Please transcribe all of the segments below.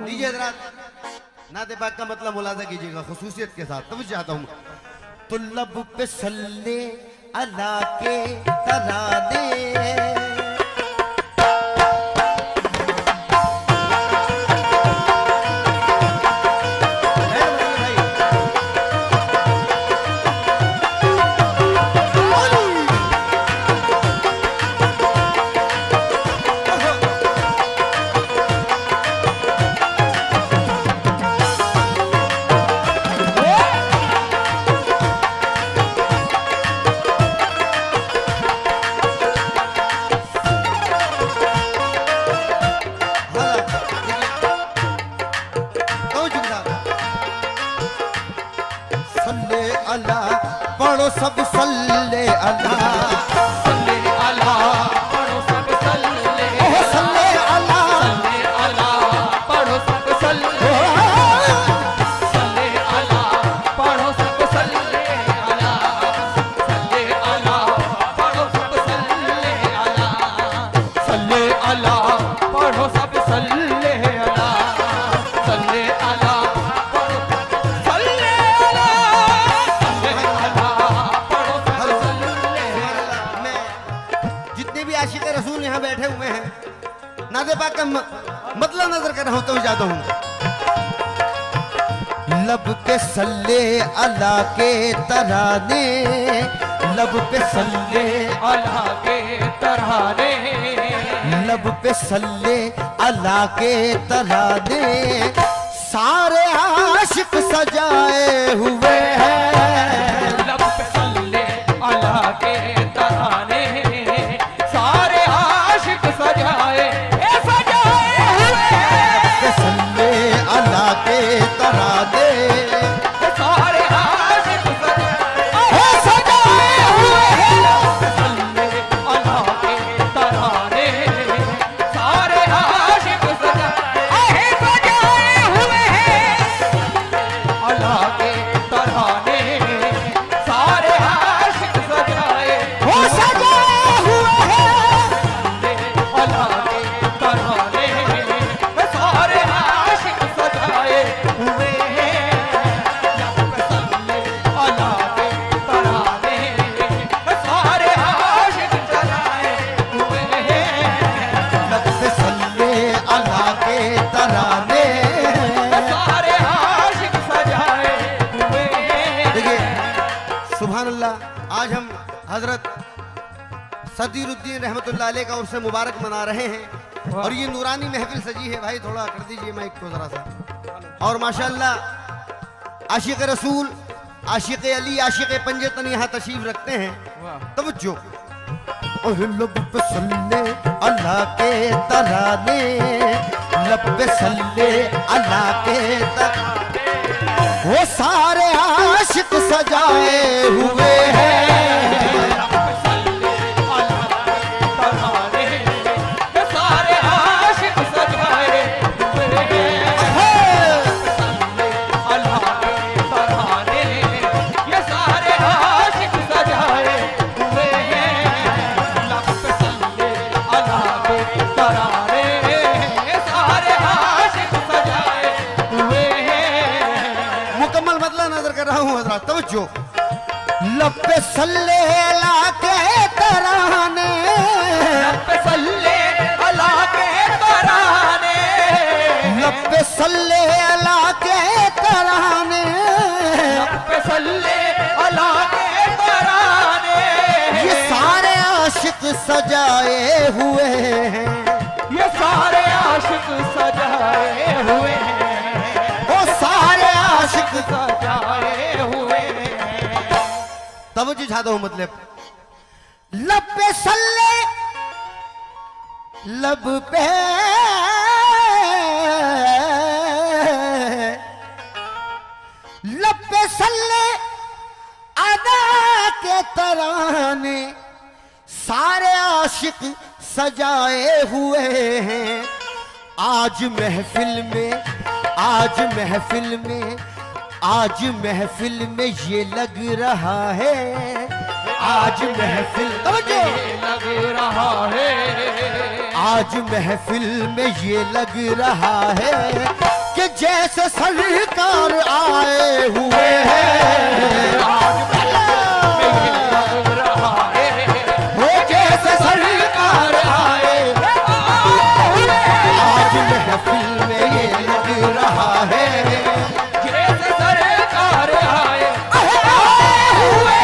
दीजिए हजरात, नाते पाक का मतलब मुलाजा कीजिएगा खुसूसियत के साथ। तब चाहता हूँ तो लब पे सल्ले अला के तराने, पढ़ो सब सल्ले अला, सल्ले अला, पढ़ो सब सल्ले सल्ले अला, सल्ले अला, पढ़ो सब सल्ले सल्ले अला, पढ़ो सब सल्ले अला, सल्ले अला, पढ़ो सब सल्ले अला, सल्ले अला, पढ़ो सब सल्ले अला, सल्ले अला, आशिक़ रसूल यहाँ बैठे हुए हैं, नाज़े पाक का मतलब नजर कर रहा हूँ तो जाता हूँ। लब पे सल्ले अला के तराने, लब पे सल्ले अला के तराने, लब पे सल्ले अला के तराने, सारे आशिक सजाए हुए हैं। लब पे सल्ले अला के तराने, सजाए सल्ले अला के तराने, सारे आशिक सजाए हुए हैं। सल्ले अला के तराने, सारे आशिक सजाए हुए हैं। अला के तराने, सारे आशिक सजाए हुए हैं। अला के तराने, सारे आशिक सजाए हुए हैं। अला के तराने, सारे आशिक सजाए हुए हैं। लब पे सल्ले अला के तराने, सारे आशिक सजाए हुए हैं। देखिए सुभान अल्लाह, आज हम हजरत सदीरुद्दीन रहमतुल्लाह अलैह का उर्स मुबारक मना रहे हैं और ये नूरानी महफिल सजी है। भाई थोड़ा कर दीजिए माइक को जरा सा। और माशाअल्लाह आशिक़ रसूल, आशिक़ अली, आशिक़ पंजतन यहाँ तशरीफ रखते हैं। तवज्जो, लब पे सल्ले अला के तराने, लब पे सल्ले अला के तराने, वो सारे आशिक सजाए हुए हैं। तवज्जो, लब पे सल्ले अला के तराने, लब पे सल्ले अला के तराने, लब पे सल्ले अला के तराने, लब पे सल्ले अला के तराने, ये सारे आशिक सजाए हुए हैं। ये सारे आशिक सजाए हुए हैं। वो सारे आशिक सजाए हुए हैं। तवज्जो चाहता हूँ मतलब, लब पे सल्ले, लब पे लब पे सल्ले अदा के तराने, सारे आशिक सजाए हुए हैं। आज महफिल में, आज महफिल में, आज महफिल में ये लग रहा है, आज महफिल में लग रहा है, आज महफिल में ये लग रहा है, जैसे सरकार आए हुए हैं आज लग रहा है वो जैसे सरकार आए आज महफिल में ये लग रहा है जैसे सरकार आए हुए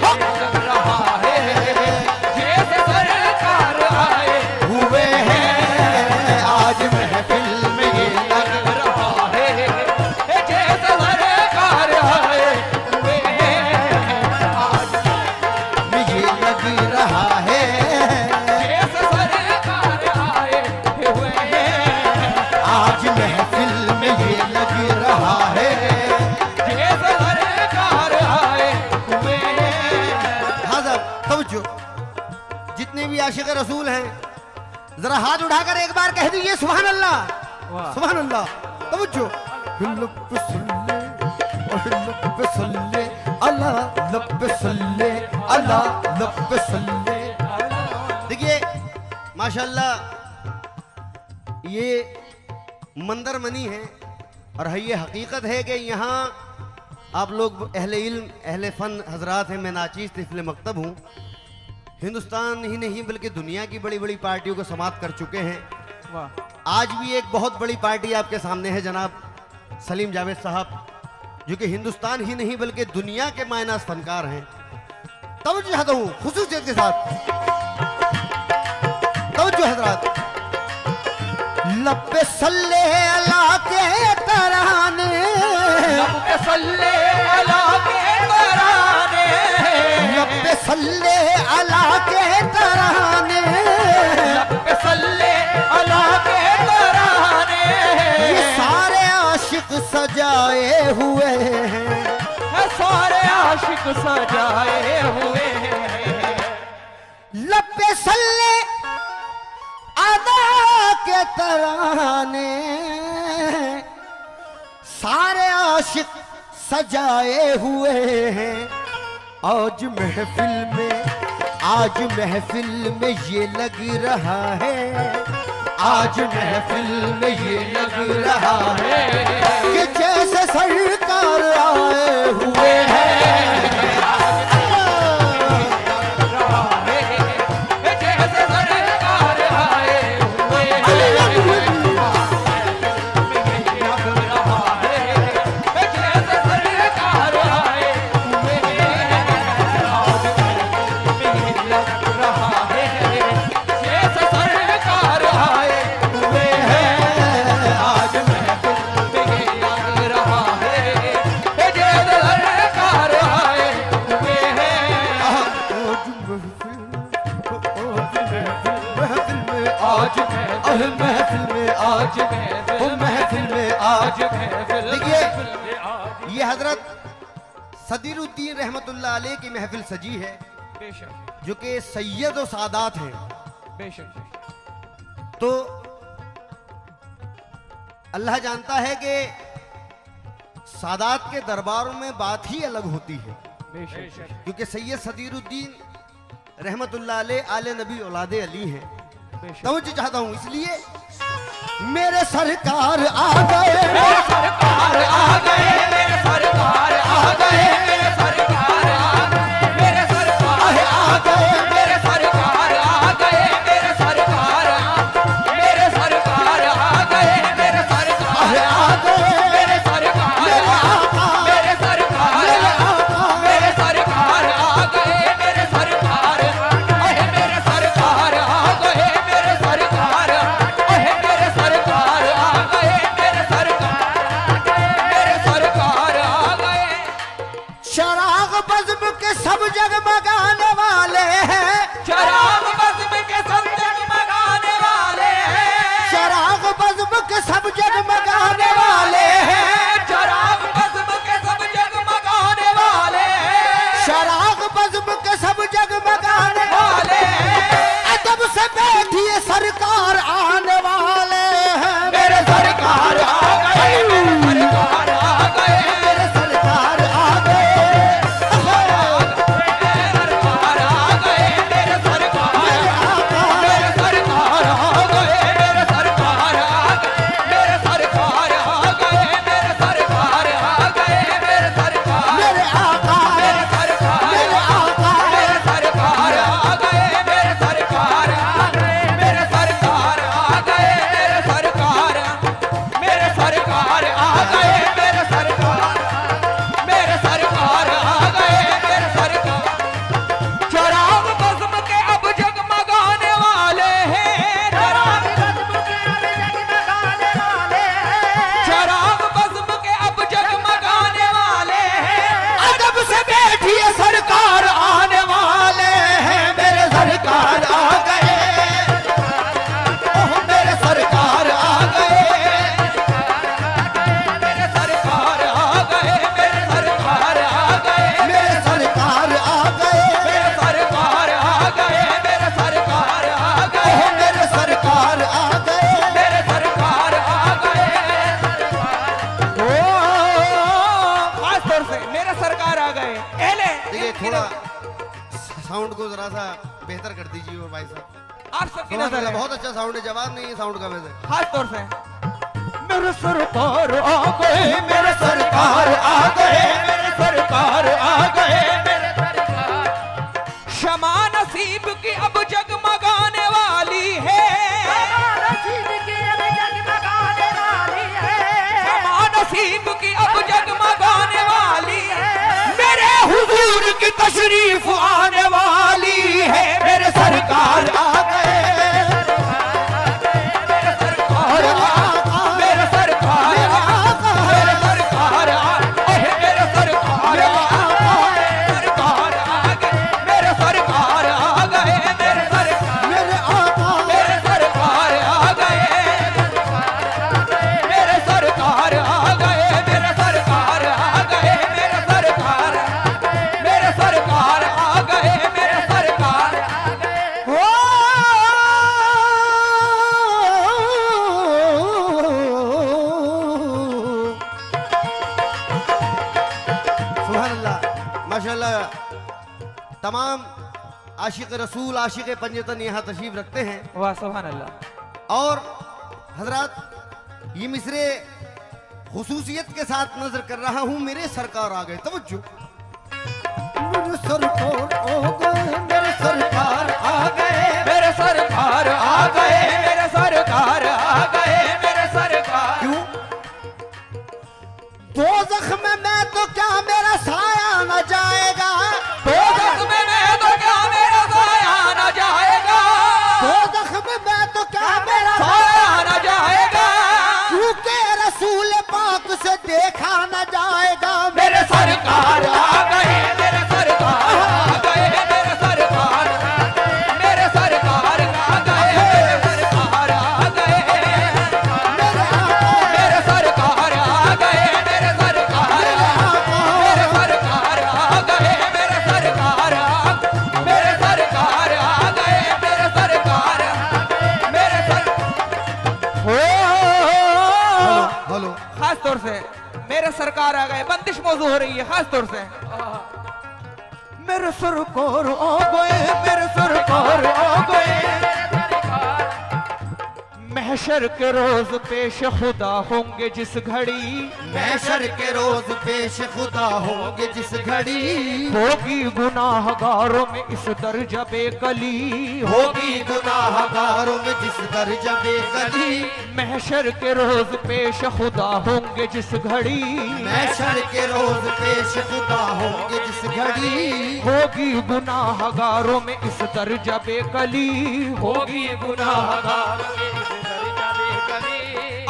लग रहा है जैसे सरकार आए हुए हैं आज महफिल में ये लग लग रहा है जैसे सरकार आए हुए हैं आज में ये लग रहा है जैसे सरकार आए हुए हैं आज महफिल में ये लग रहा है जैसे सरकार आए हुए हैं हाज़र तवज्जो जितने भी आशिक रसूल हैं जरा हाथ उठाकर एक बार कह दीजिए सुभान अल्लाह वाह। सुभान अल्लाह तवज्जो लब सल्ले और लब सल्ले अल्लाह लब सल्ले अल्लाह लब सल्ले। देखिए माशाल्लाह ये मंदर मनी है और है ये हकीकत है कि यहाँ आप लोग अहले इल्म अहले फ़न हजरात हैं। मैं नाचीज़ तिफल मकतब हूँ। हिंदुस्तान ही नहीं बल्कि दुनिया की बड़ी बड़ी पार्टियों को समाप्त कर चुके हैं। वाह आज भी एक बहुत बड़ी पार्टी आपके सामने है जनाब सलीम जावेद साहब, जो कि हिंदुस्तान ही नहीं बल्कि दुनिया के मायनास फनकार हैं। तवज्जो चाहता हूँ खुसूसियत के साथ, तवज्जो हजरात। लब्बे सल्ले अला के तराने लब्बे सल्ले अला के तराने लब्बे सल्ले अला के तराने लब्बे सल्ले अला के तराने ये सारे आशिक सजाए हुए हैं सारे आशिक सजाए हुए हैं लब्बे सल्ले अदा के तराने सारे आशिक सजाए हुए हैं आज महफिल में ये लग रहा है आज महफिल में ये लग रहा है कि जैसे सरकार आए हुए हैं जैसे सरकार आए हुए जैसे सरकार आए हुए लग रहा है जैसे सरकार आए हुए हैं आज महफिल में लग रहा है जैसे सरकार आए हुए हैं आज महफिल में आज महफिल में आज देखिए ये हजरत सदीरुद्दीन रहमतुल्लाह अलैह की महफिल सजी है बेशक जो कि सैयद और सादात हैं। बेशक तो अल्लाह जानता है कि सादात के दरबारों में बात ही अलग होती है, बेशक क्योंकि सैयद सदीरुद्दीन रहमतुल्लाह अलैह आले नबी औलादे अली हैं। तवज्जो चाहता हूं इसलिए मेरे सरकार आ गए मेरे सरकार आ गए मेरे सरकार आ गए मेरे सरकार आ गए मेरे सरकार आ गए मेरे सरकार आ गए मेरे सरकार मेरे सरकार आ गए मेरे सरकार आ गए मेरे सरकार मेरे सरकार मेरे सरकार आ गए मेरे सरकार मेरे सरकार आ गए मेरे सरकार मेरे सरकार आ गए मेरे सरकार आ गए शराब बज़्म के सब जगमगाने वाले हैं शराब बज़्म के सब जगमगाने वाले हैं शराब बज़्म के सब जगमगाने वाले हैं शराब बज़्म के सब जगमगाने वाले हैं शराब बज़्म के सब जगमगाने वाले हैं अदब से बैठिए सरकार आने वाले हैं मेरे सरकार आ गए मेरे सरकार आ गए मेरे सरकार आ गए सरकार आ गए मेरे सरकार मेरे सरकार आ गए मेरे सरकार आ गए मेरे की थोड़ा साउंड को जरा सा बेहतर कर दीजिए और भाई साहब। आप सबकी सुभान नजर अल्लाह, है बहुत अच्छा साउंड है, जवाब नहीं है साउंड का वैसे। खास तौर से मेरे सरकार आ गए, मेरे सरकार आ गए, मेरे सरकार आ गए, मेरे सरकार। क्षमा नसीब की अब जगमगाने वाली है, क्षमा नसीब की अब जगमगाने वाली है, मेरे हुजूर की तशरीफ आने वाली है। मेरे सरकार आ गए, मेरे सरकार आ गए, मेरे सरकार आ गए, मेरे सरकार आ गए, मेरे सरकार आ गए, सरकार आ गए, मेरे सरकार आ गए, मेरे सरकार, मेरे आका, मेरे सरकार आ गए, मेरे सरकार आ गए, मेरे सरकार आ गए, मेरे सरकार, मेरे सरकार आ गए, मेरे सरकार हो। सुभान अल्लाह, माशाल्लाह। तमाम आशिक रसूल, आशिक पंजतन यहाँ तशरीफ रखते हैं। वाह सुभान अल्लाह। और हजरात, ये मिसरे खुसूसियत के साथ नजर कर रहा हूँ। मेरे सरकार आ गए, तवज्जो। मेरे सरकार आ गए, मेरे सरकार आ गए, मेरे सरकार आ गए, मेरे सरकार आ गए, मेरे सरकार। क्यों? दोज़ख में मैं तो क्या मेरा साया न जाएगा, दोज़ख में मैं तो क्या मेरा साया न जाएगा, दोज़ख में मैं तो क्या मेरा साया न जाएगा, क्योंकि रसूल पाक से देखा न जाएगा। मेरे सरकार आ गए, मेरे सरकार आ गए, मेरे सरकार, मेरे सरकार आ गए, मेरे सरकार आ गए, मेरे सरकार आ गए, मेरे सरकार, मेरे सरकार आ गए, मेरे सरकार, मेरे सरकार आ गए, मेरे सरकार, मेरे सर हेलो, खास तौर से मेरे सरकार आ गए। बंदिश मौजू हो रही है खास तौर से। मेरे सरकार आ गए, मेरे सरकार आ गए, महशर के रोज पेश खुदा होंगे जिस घड़ी, महशर के रोज पेश खुदा होंगे जिस घड़ी, होगी गुनाहगारों में इस दर्जा बेकली, होगी गुनाहगारों में जिस दर्जा बेकली। महशर के रोज पेश खुदा होंगे जिस घड़ी, महशर के रोज पेश खुदा होंगे जिस घड़ी, होगी गुनाहगारों में इस दर्जा बेकली, होगी गुनाहगारों में इस दर्जा बेकली।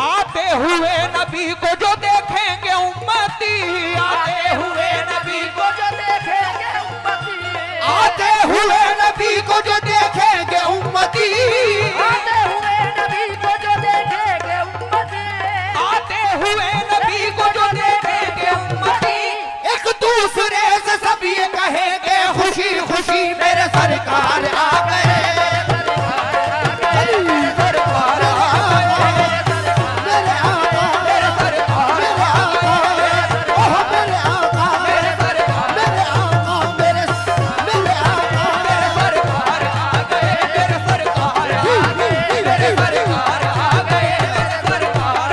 आते हुए नबी को जो देखेंगे उम्मती, आते हुए नबी को जो देखेंगे उम्मती, आते हुए नबी को जो देखेंगे उम्मती, आते हुए नबी को जो देखेंगे उम्मती, आते हुए नबी को जो देखेंगे उम्मती, एक दूसरे से सब ये कहेंगे खुशी खुशी मेरे सरकार आ गए, सरकार आ गए, मेरे आका, मेरे सरकार आ गए, ओह मेरे आका, मेरे सरकार, मेरे आका, मेरे आका, मेरे सरकार आ गए, मेरे सरकार आ गए, मेरे सरकार आ गए, मेरे सरकार,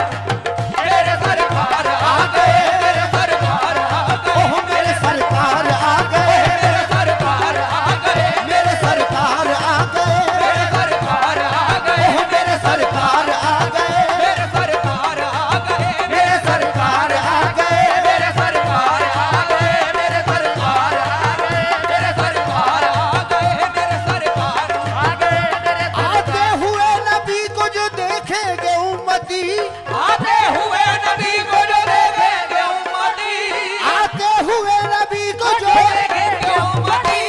मेरे सरकार आ गए, मेरे सरकार आ गए, ओह मेरे सरकार आ गए, मेरे सरकार आ गए, मेरे सरकार आ गए, मेरे सरकार आ गए, ओह मेरे सरकार आ गए, मेरे सरकार आ गए, मेरे सरकार आ गए, मेरे सरकार आ गए, मेरे सरकार आ गए, मेरे सरकार आ गए, मेरे सरकार आ गए, मेरे आते हुए नबी को जो देखेंगे उम्मती, आते हुए नबी को जो देखेंगे उम्मती, आते हुए नबी को जो देखेंगे उम्मती,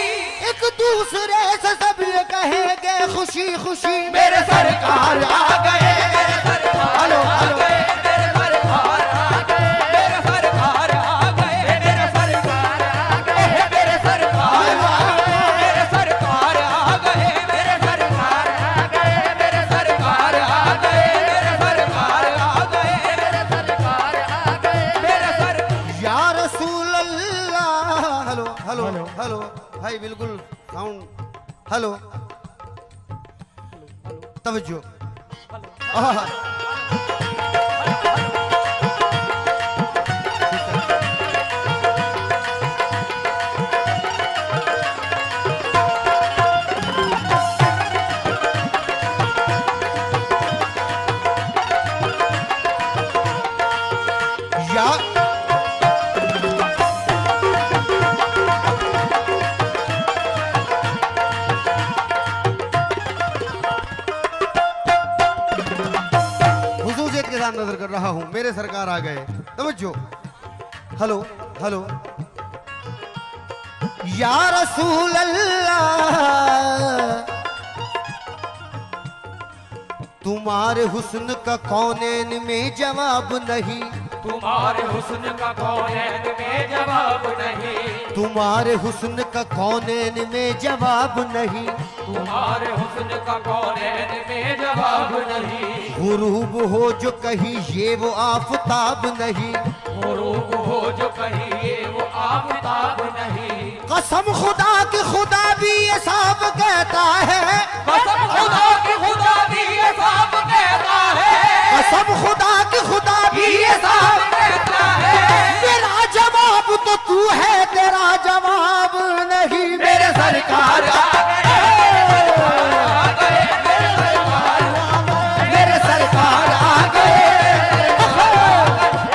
एक दूसरे से सब ये कहेंगे खुशी खुशी मेरे सरकार आ गए, मेरे सरकार हेलो, आ हेलो। गए, मेरे सरकार आ गए, मेरे सरकार आ गए, मेरे सरकार आ गए, मेरे सरकार आ गए, मेरे सरकार आ गए, मेरे सरकार आ गए, मेरे सरकार आ गए, मेरे सरकार आ गए, मेरे सरकार आ गए, मेरे सर या रसूल अल्लाह। हेलो हेलो हेलो भाई बिल्कुल साउंड। हेलो तवज्जो। आहा, या हुजूरियत के साथ नजर कर रहा हूं, मेरे सरकार आ गए। तवज्जो। Hello hello. या रसूल अल्लाह, तुम्हारे हुस्न का कौनैन में जवाब नहीं, तुम्हारे हुस्न का कौनैन में जवाब नहीं, तुम्हारे हुस्न का कौनैन में जवाब नहीं, तुम्हारे हुस्न का कौनैन में जवाब नहीं, गुरूब हो जो कहीं ये वो आफताब नहीं, गुरूब हो जो कहिए वो आफताब नहीं, कसम खुदा की खुदा भी ये साफ कहता है, कसम खुदा की खुदा भी ये साफ कहता है, कसम खुदा की खुदा भी ये साफ कहता है, मेरा जवाब तो तू है, तेरा जवाब नहीं। मेरे सरकार आ गए, मेरे सरकार आ गए, मेरे सरकार आ गए,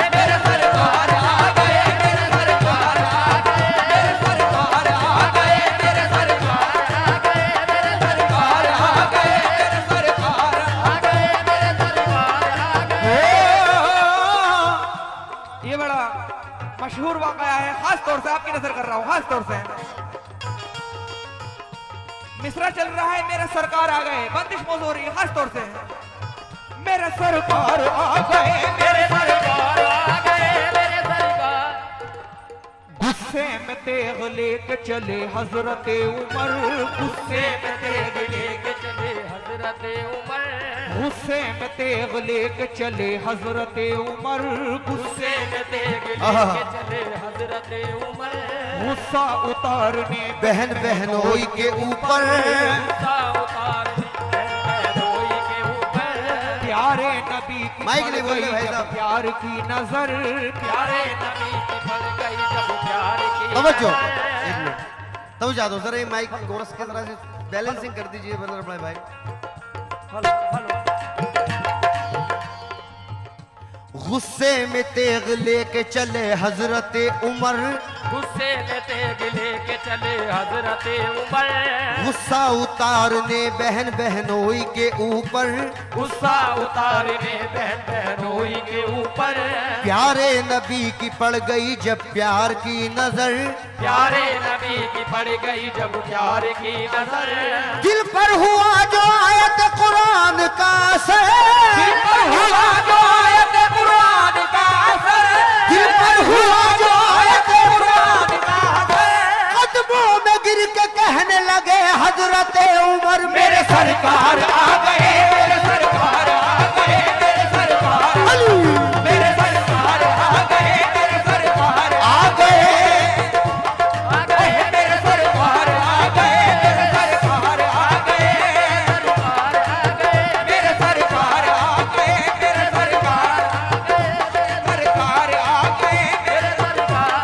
मेरे सरकार आ गए, मेरे सरकार आ गए, मेरे सरकार आ गए, मेरे सरकार आ गए, मेरे सरकार आ गए, मेरे सरकार आ गए। ये बड़ा मशहूर वाकया है, खास तौर से आपकी नजर कर रहा हूँ, खास तौर से मिसरा चल रहा है, मेरे सरकार आ गए, बंदिश मौजूद हो रही है, खास तौर से मेरे सरकार आ गए, मेरे सरकार आ गए, मेरे सरकार। गुस्से में तेग लेके चले हजरत उमर, गुस्से में तेग लेके चले हजरत उमर, गुस्से में तेग लेके चले हजरत उमर, गुस्से में तेग लेके चले हजरत उमर, गुस्सा उतारने बहन बहनोई के ऊपर, गुस्सा उतारने बहनोई के ऊपर, प्यारे नबी की माइक नहीं पड़ बोल रहे गई भाई जब साहब। प्यार की नजर, प्यारे नबी की पड़ गई जब प्यार की तवज्जो। नजर। एक मिनट तवज्जो दो सर, ये माइक कोरस की तरह से बैलेंसिंग कर दीजिए ब्रदर अपने भाई। Hello hello. गुस्से में तेग लेके चले हजरत उमर, गुस्से में तेग लेके चले हजरत उमर, गुस्सा उतारने बहन बहनोई के ऊपर, गुस्सा उतारने बहन बहनोई के ऊपर, प्यारे नबी की पड़ गई जब प्यार की नजर, प्यारे नबी की पड़ गई जब प्यार की नजर, दिल पर हुआ जो आयत कुरान का असर, दिल पर हुआ जो आयत कुरान का असर, दिल पर हुआ जो आयत कुरान का असर, कदमों में गिर के कहने लगे हजरत उमर मेरे सरकार आ गए, मेरे सरकार आ गए, मेरे सरकार अली मेरे सरकार आ गए, मेरे सरकार आ गए, आ गए, मेरे सरकार आ गए, मेरे सरकार आ गए, सरकार आ गए, मेरे सरकार आ गए, मेरे सरकार आ गए, सरकार आ गए, मेरे सरकार।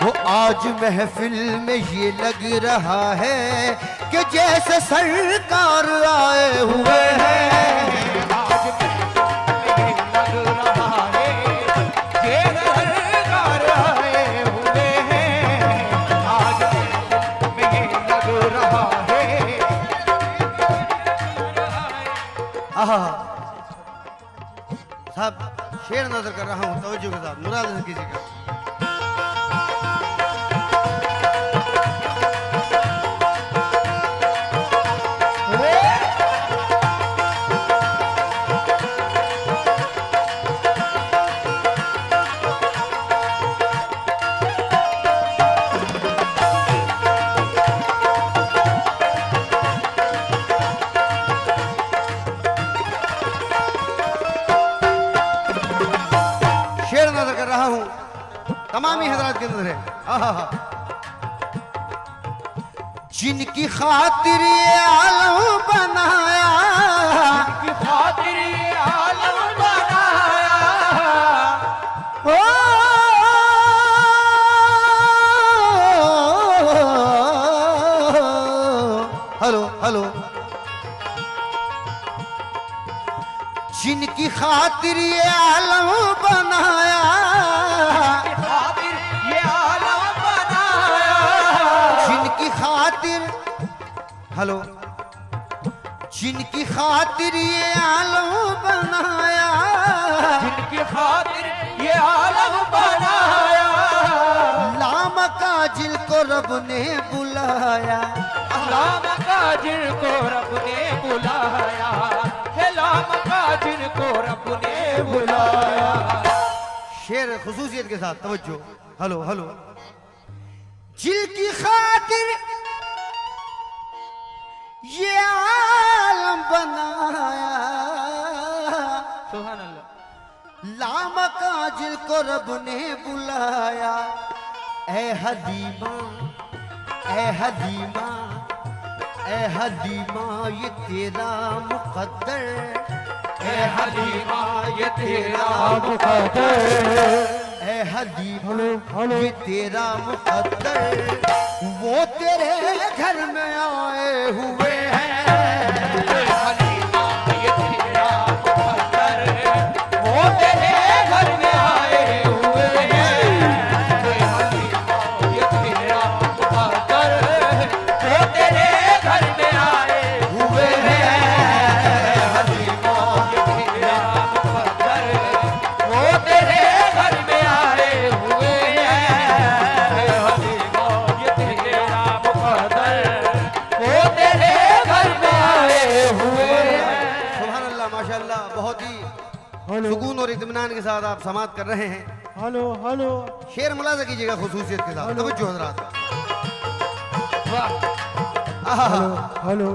वो आज महफिल में ये लग रहा है कि जैसे सरकार आए हुए हैं, आज में लग रहा है ये सरकार आए हुए हैं, आज में ये लग रहा है। आहा साहब शेर नजर कर रहा हूँ, तवज्जो के साथ मुराद नजर कीजिएगा। तमामी हजरात के अंदर है। आहा जिनकी खातिर ये आलम बनाया, की खातिर ये आलम बनाया, ओ हेलो हेलो, जिनकी खातिर ये आलम बनाया, की खातिर ये आलम बनाया, जिनकी खातिर, हेलो, जिनकी खातिर ये आलम बनाया, जिनकी खातिर ये आलम बनाया, लामका जिनको रब ने बुलाया, लाम का जिनको रब ने बुलाया, है लाम का जिनको रब ने बुलाया। शेर खुसूसियत के साथ तवज्जो, हेलो हेलो, जिनकी खातिर ये आलम बनाया, सुभान अल्लाह। लामका जिनको रब ने बुलाया, ए हदीमा, ए हदीमा, ए हदीमा ये तेरा मुकद्दर, ए हलीमा ये तेरा मुकद्दर, ए हदीमा ये तेरा मुकद्दर, वो तेरे घर में आए हुए हैं, ए हलीमा ये तेरा मुकद्दर, वो तेरे घर में आए हुए हैं, ए हलीमा ये तेरा मुकद्दर, वो तेरे घर में आए हुए हैं, हलीमा ये तेरा मुकद्दर, वो तेरे घर में आए हुए हैं, हलीमा ये तेरा मुकद्दर, वो तेरे घर में आए हुए हैं। सुभान अल्लाह, माशाअल्लाह, बहुत ही सुकून और इत्मीनान के साथ आप समात कर रहे हैं। हेलो हेलो शेर मुलाजा कीजिएगा खुसूसियत के साथ, तवज्जो हज़रात। वाह आहा, हेलो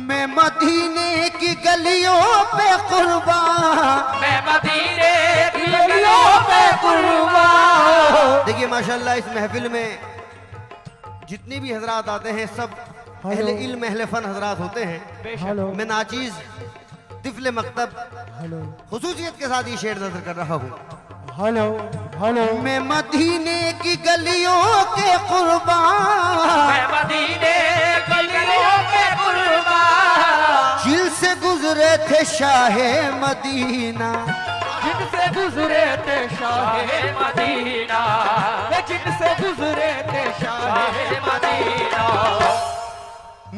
मैं मदीने की गलियों पे कुर्बान, मैं मदीने की गलियों पे कुर्बान। देखिए माशाअल्लाह इस महफिल में जितने भी हजरात आते हैं सब अहले इल्म अहले फन हजरात होते हैं। हेलो मैं नाचीज तिफले मकतब हेलो खुसूसियत के साथ ये शेर नजर कर रहा हूँ। हेलो हेलो मैं मदीने की गलियों के कुर्बान, मैं मदीने की गलियों पे कुर्बान, जिल से गुजरे थे शाहे मदीना, जिनसे गुजरे थे शाहे मदीना, वे जिनसे गुजरे थे शाहे मदीना।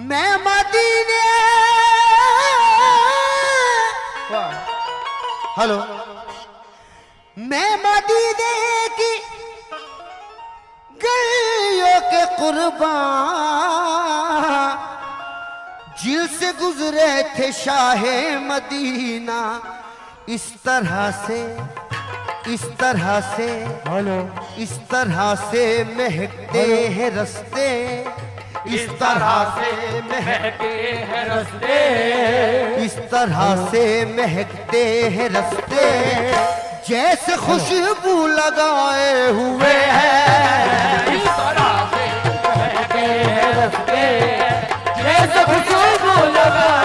मैं मदीने, हेलो, मैं मदीने की गलियों के कुर्बान, जिल से गुजरे थे शाहे मदीना, इस तरह से, इस तरह से, हेलो इस तरह से महकते हैं रस्ते, इस तरह से महके हैं रस्ते, इस तरह से महकते हैं रस्ते, जैसे खुशबू लगाए हुए हैं, इस तरह से महके हैं रस्ते, जैसे खुशबू लगाए